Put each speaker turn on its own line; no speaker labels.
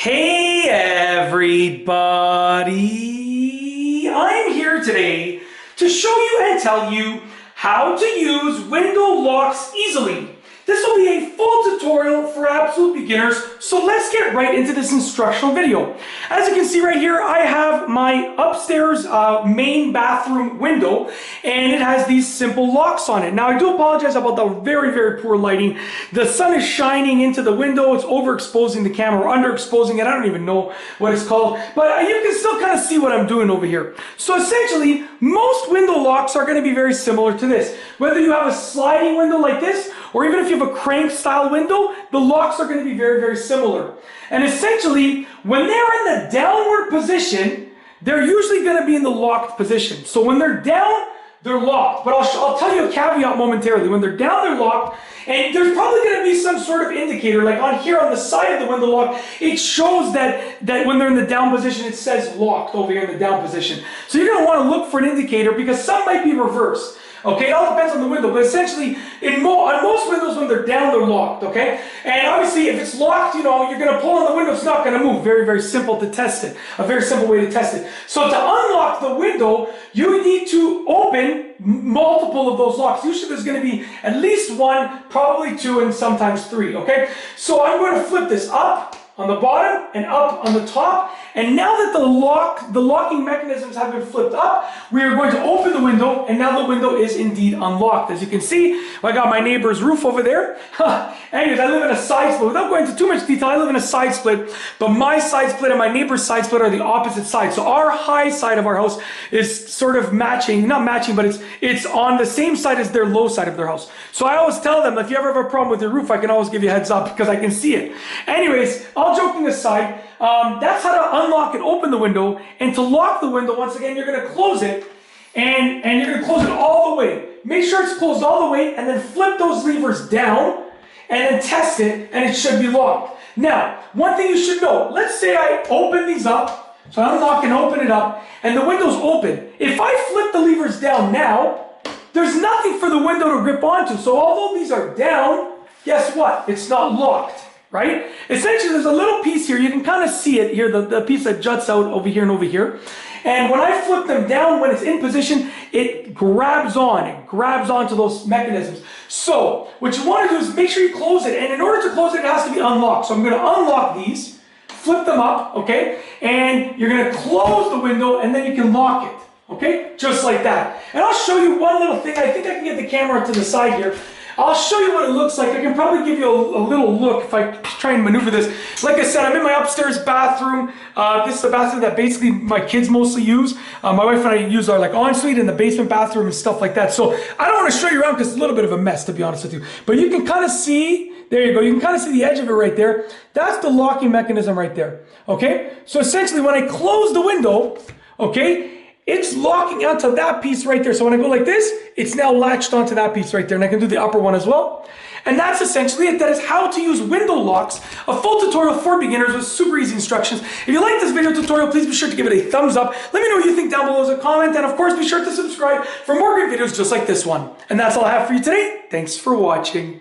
Hey everybody! I'm here today to show you and tell you how to use window locks easily. This will be a full tutorial for absolute beginners, so let's get right into this instructional video. As you can see right here, I have my upstairs main bathroom window, and it has these simple locks on it. Now, I do apologize about the very poor lighting. The sun is shining into the window. It's overexposing the camera, or underexposing it. I don't even know what it's called, but you can still kind of see what I'm doing over here. So essentially, most window locks are going to be very similar to this. Whether you have a sliding window like this, or even if you have a crank style window, the locks are going to be very similar. And essentially, when they're in the downward position, they're usually going to be in the locked position. So when they're down, they're locked. But I'll tell you a caveat momentarily. When they're down, they're locked. And there's probably going to be some sort of indicator, like on here on the side of the window lock, it shows that when they're in the down position, it says locked over here in the down position. So you're going to want to look for an indicator because some might be reversed. Okay, it all depends on the window, but essentially, on most windows, when they're down, they're locked, okay? And obviously, if it's locked, you know, you're going to pull on the window, it's not going to move. Very simple to test it. A very simple way to test it. So to unlock the window, you need to open multiple of those locks. Usually there's going to be at least one, probably two, and sometimes three, okay? So I'm going to flip this up on the bottom and up on the top. And now that the locking mechanisms have been flipped up, we are going to open the window, and now the window is indeed unlocked. As you can see, I got my neighbor's roof over there. Anyways, I live in a side split. Without going into too much detail, I live in a side split, but my side split and my neighbor's side split are the opposite sides. So our high side of our house is sort of matching, not matching, but it's on the same side as their low side of their house. So I always tell them, if you ever have a problem with your roof, I can always give you a heads up because I can see it. Anyways, all joking aside, that's how to unlock and open the window. And to lock the window, once again, you're going to close it, and you're going to close it all the way. Make sure it's closed all the way, and then flip those levers down, and then test it, and it should be locked. Now, one thing you should know, let's say I open these up, so I unlock and open it up, and the window's open. If I flip the levers down now, there's nothing for the window to grip onto. So although these are down, guess what? It's not locked. Right? Essentially, there's a little piece here. You can kind of see it here, the piece that juts out over here and over here. And when I flip them down, when it's in position, it grabs on. It grabs onto those mechanisms. So what you want to do is make sure you close it. And in order to close it, it has to be unlocked. So I'm going to unlock these, flip them up, okay? And you're going to close the window, and then you can lock it, okay? Just like that. And I'll show you one little thing. I think I can get the camera to the side here. I'll show you what it looks like. I can probably give you a little look if I try and maneuver this. Like I said, I'm in my upstairs bathroom. This is the bathroom that basically my kids mostly use. My wife and I use our ensuite in the basement bathroom and stuff like that. So I don't want to show you around because it's a little bit of a mess, to be honest with you. But you can kind of see, there you go, you can kind of see the edge of it right there. That's the locking mechanism right there. Okay? So essentially when I close the window, okay, it's locking onto that piece right there. So when I go like this, it's now latched onto that piece right there. And I can do the upper one as well. And that's essentially it. That is how to use window locks. A full tutorial for beginners with super easy instructions. If you like this video tutorial, please be sure to give it a thumbs up. Let me know what you think down below as a comment. And of course, be sure to subscribe for more great videos just like this one. And that's all I have for you today. Thanks for watching.